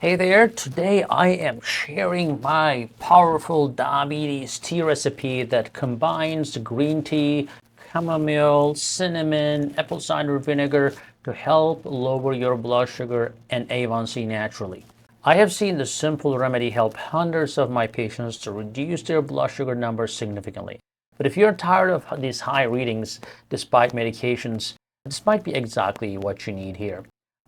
Hey there, today I am sharing my powerful diabetes tea recipe that combines green tea, chamomile, cinnamon, apple cider vinegar to help lower your blood sugar and A1C naturally. I have seen this simple remedy help hundreds of my patients to reduce their blood sugar numbers significantly. But if you're tired of these high readings despite medications, this might be exactly what you need here.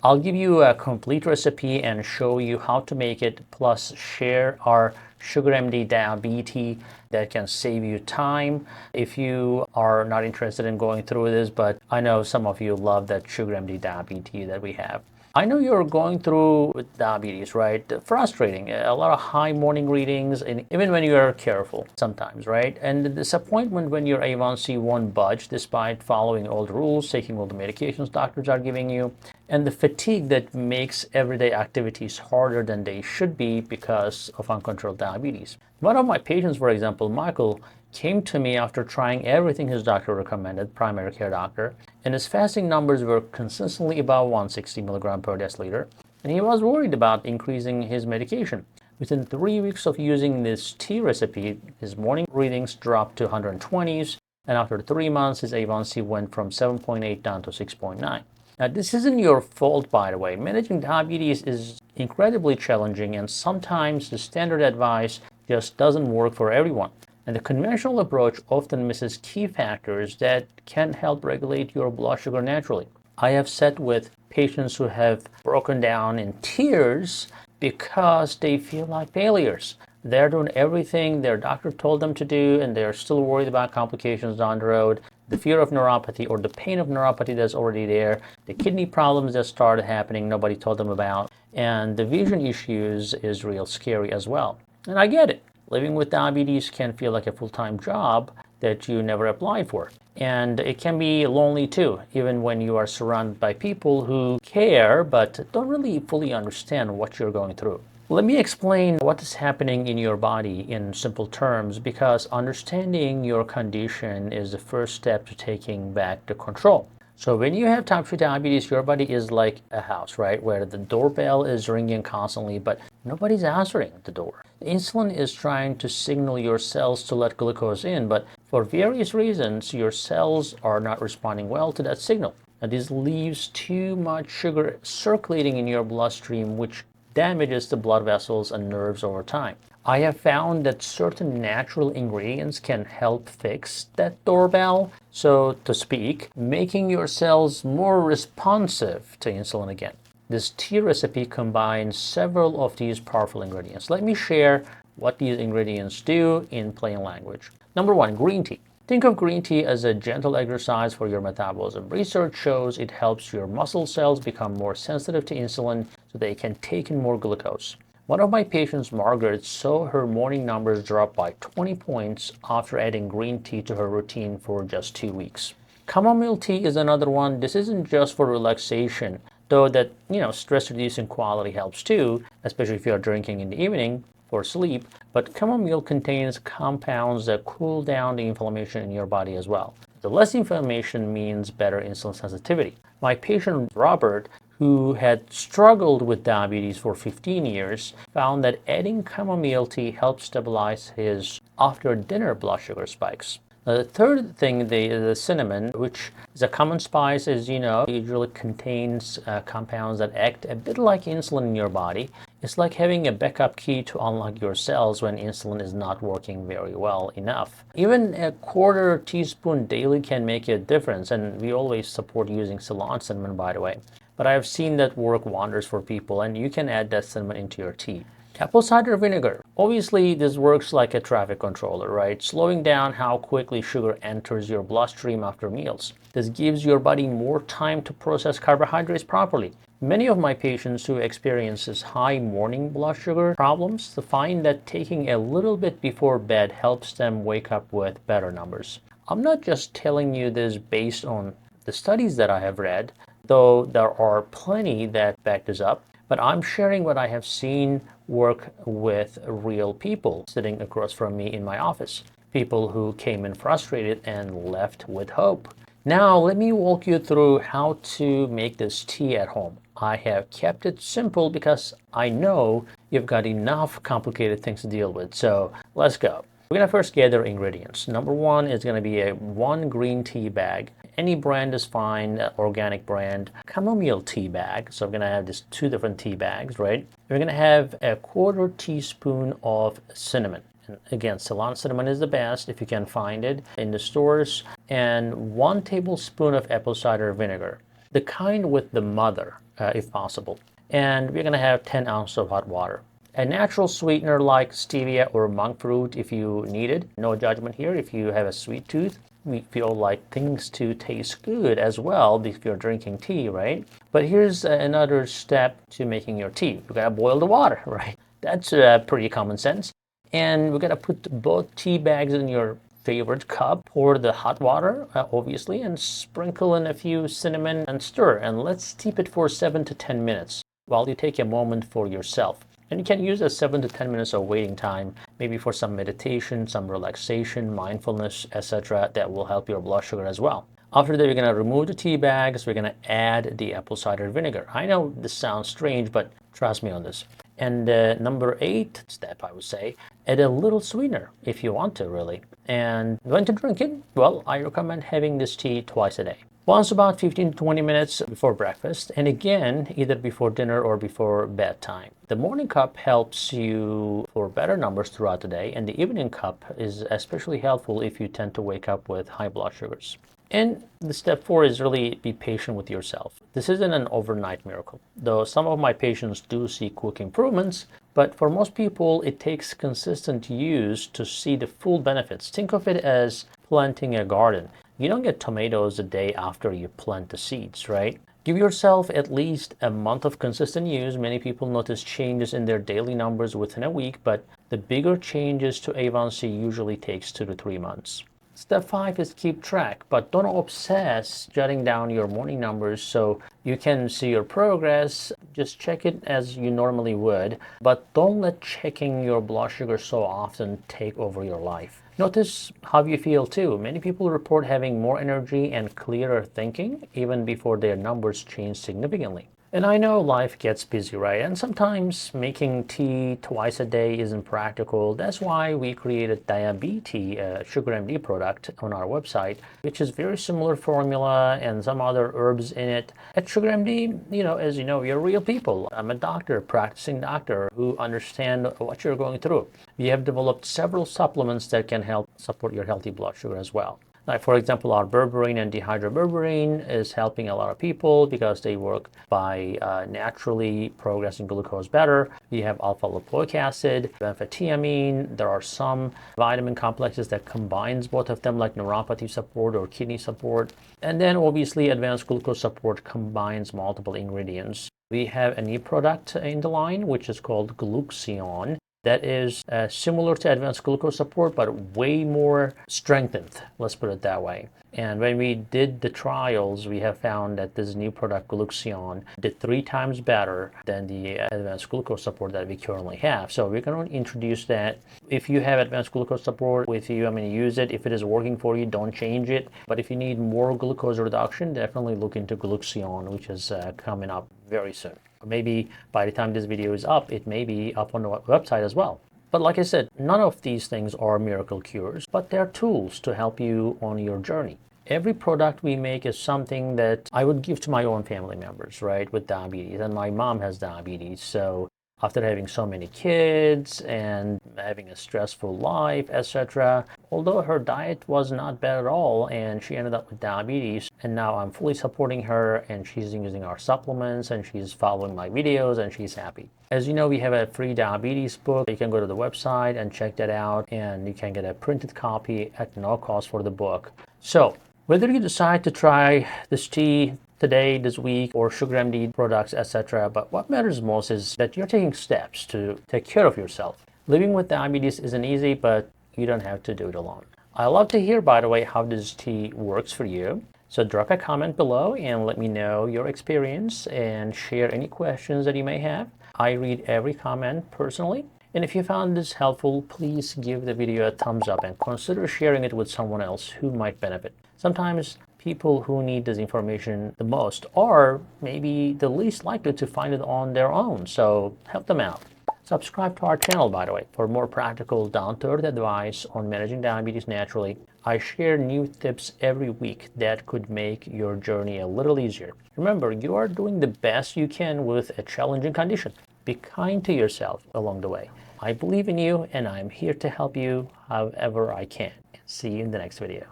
I'll give you a complete recipe and show you how to make it, plus share our SugarMD DiabTea that can save you time if you are not interested in going through this, but I know some of you love that SugarMD DiabTea that we have. I know you're going through with diabetes, right? Frustrating, a lot of high morning readings, and even when you are careful sometimes, right? And the disappointment when your A1C won't budge despite following all the rules, taking all the medications doctors are giving you, and the fatigue that makes everyday activities harder than they should be because of uncontrolled diabetes. One of my patients, for example, Michael, came to me after trying everything his doctor recommended, primary care doctor, and his fasting numbers were consistently above 160 milligram per deciliter, and he was worried about increasing his medication. Within 3 weeks of using this tea recipe, his morning readings dropped to 120s, and after 3 months, his A1C went from 7.8 down to 6.9. Now, this isn't your fault, by the way. Managing diabetes is incredibly challenging, and sometimes the standard advice just doesn't work for everyone. And the conventional approach often misses key factors that can help regulate your blood sugar naturally. I have sat with patients who have broken down in tears because they feel like failures. They're doing everything their doctor told them to do, and they're still worried about complications down the road, the fear of neuropathy or the pain of neuropathy that's already there, the kidney problems that started happening nobody told them about, and the vision issues is real scary as well. And I get it. Living with diabetes can feel like a full-time job that you never applied for. And it can be lonely too, even when you are surrounded by people who care but don't really fully understand what you're going through. Let me explain what is happening in your body in simple terms, because understanding your condition is the first step to taking back the control. So when you have type 2 diabetes, your body is like a house, right? Where the doorbell is ringing constantly, but nobody's answering the door. The insulin is trying to signal your cells to let glucose in, but for various reasons, your cells are not responding well to that signal. Now, this leaves too much sugar circulating in your bloodstream, which damages the blood vessels and nerves over time. I have found that certain natural ingredients can help fix that doorbell, so to speak, making your cells more responsive to insulin again. This tea recipe combines several of these powerful ingredients. Let me share what these ingredients do in plain language. Number one, green tea. Think of green tea as a gentle exercise for your metabolism. Research shows it helps your muscle cells become more sensitive to insulin so they can take in more glucose. One of my patients, Margaret, saw her morning numbers drop by 20 points after adding green tea to her routine for just 2 weeks. Chamomile tea is another one. This isn't just for relaxation, though that, stress-reducing quality helps too, especially if you're drinking in the evening for sleep. But chamomile contains compounds that cool down the inflammation in your body as well. The less inflammation means better insulin sensitivity. My patient, Robert, who had struggled with diabetes for 15 years, found that adding chamomile tea helped stabilize his after-dinner blood sugar spikes. The third thing, the cinnamon, which is a common spice, as you know, usually contains compounds that act a bit like insulin in your body. It's like having a backup key to unlock your cells when insulin is not working very well enough. Even a quarter teaspoon daily can make a difference, and we always support using Ceylon cinnamon, by the way. But I have seen that work wonders for people, and you can add that cinnamon into your tea. Apple cider vinegar. Obviously, this works like a traffic controller, right? Slowing down how quickly sugar enters your bloodstream after meals. This gives your body more time to process carbohydrates properly. Many of my patients who experience high morning blood sugar problems find that taking a little bit before bed helps them wake up with better numbers. I'm not just telling you this based on the studies that I have read, though there are plenty that back this up, but I'm sharing what I have seen work with real people sitting across from me in my office. People who came in frustrated and left with hope. Now let me walk you through how to make this tea at home. I have kept it simple because I know you've got enough complicated things to deal with. So let's go. We're gonna first gather ingredients. Number one is gonna be a 1 green tea bag. Any brand is fine, organic brand. Chamomile tea bag. So I'm gonna have these 2 different tea bags, right? We're gonna have a 1/4 teaspoon of cinnamon. And again, Ceylon cinnamon is the best if you can find it in the stores. And 1 tablespoon of apple cider vinegar, the kind with the mother, if possible. And we're gonna have 10 ounces of hot water. A natural sweetener like stevia or monk fruit if you need it. No judgment here if you have a sweet tooth. We feel like things to taste good as well if you're drinking tea, right? But here's another step to making your tea. You gotta boil the water, right? That's pretty common sense. And we're gonna put both tea bags in your favorite cup. Pour the hot water, obviously, and sprinkle in a few cinnamon and stir. And let's steep it for 7 to 10 minutes while you take a moment for yourself. And you can use a 7 to 10 minutes of waiting time, maybe for some meditation, some relaxation, mindfulness, etc. that will help your blood sugar as well. After that, we're going to remove the tea bags. We're going to add the apple cider vinegar. I know this sounds strange, but trust me on this. And number 8 step, I would say, add a little sweetener if you want to, really. And when to drink it? Well, I recommend having this tea twice a day. Once about 15 to 20 minutes before breakfast, and again, either before dinner or before bedtime. The morning cup helps you for better numbers throughout the day, and the evening cup is especially helpful if you tend to wake up with high blood sugars. And the step 4 is really be patient with yourself. This isn't an overnight miracle, though some of my patients do see quick improvements, but for most people, it takes consistent use to see the full benefits. Think of it as planting a garden. You don't get tomatoes a day after you plant the seeds, right? Give yourself at least a month of consistent use. Many people notice changes in their daily numbers within a week, but the bigger changes to A1C usually takes 2 to 3 months. Step 5 is keep track, but don't obsess jotting down your morning numbers so you can see your progress. Just check it as you normally would, but don't let checking your blood sugar so often take over your life. Notice how you feel too. Many people report having more energy and clearer thinking even before their numbers change significantly. And I know life gets busy, right? And sometimes making tea twice a day isn't practical. That's why we created DiaBetic, a SugarMD product on our website, which is very similar formula and some other herbs in it. At SugarMD, as you know, we are real people. I'm a doctor, practicing doctor who understand what you're going through. We have developed several supplements that can help support your healthy blood sugar as well. Like, for example, our berberine and dehydroberberine is helping a lot of people because they work by naturally progressing glucose better. We have alpha-lipoic acid, amphetamine. There are some vitamin complexes that combines both of them, like neuropathy support or kidney support. And then obviously advanced glucose support combines multiple ingredients. We have a new product in the line, which is called Gluxion. That is similar to advanced glucose support, but way more strengthened, let's put it that way. And when we did the trials, we have found that this new product, Gluxion, did 3 times better than the advanced glucose support that we currently have. So we're going to introduce that. If you have advanced glucose support with you, use it. If it is working for you, don't change it. But if you need more glucose reduction, definitely look into Gluxion, which is coming up very soon. Maybe by the time this video is up, it may be up on the website as well. But like I said, none of these things are miracle cures, but they're tools to help you on your journey. Every product we make is something that I would give to my own family members, right, with diabetes. And my mom has diabetes, so after having so many kids and having a stressful life, etc. Although her diet was not bad at all and she ended up with diabetes, and now I'm fully supporting her and she's using our supplements and she's following my videos and she's happy. As you know, we have a free diabetes book. You can go to the website and check that out, and you can get a printed copy at no cost for the book. So whether you decide to try this tea today, this week, or SugarMD products, etc. But what matters most is that you're taking steps to take care of yourself. Living with diabetes isn't easy, but you don't have to do it alone. I love to hear, by the way, how this tea works for you. So drop a comment below and let me know your experience and share any questions that you may have. I read every comment personally. And if you found this helpful, please give the video a thumbs up and consider sharing it with someone else who might benefit. Sometimes people who need this information the most are maybe the least likely to find it on their own. So help them out. Subscribe to our channel, by the way, for more practical, down-to-earth advice on managing diabetes naturally. I share new tips every week that could make your journey a little easier. Remember, you are doing the best you can with a challenging condition. Be kind to yourself along the way. I believe in you, and I'm here to help you however I can. See you in the next video.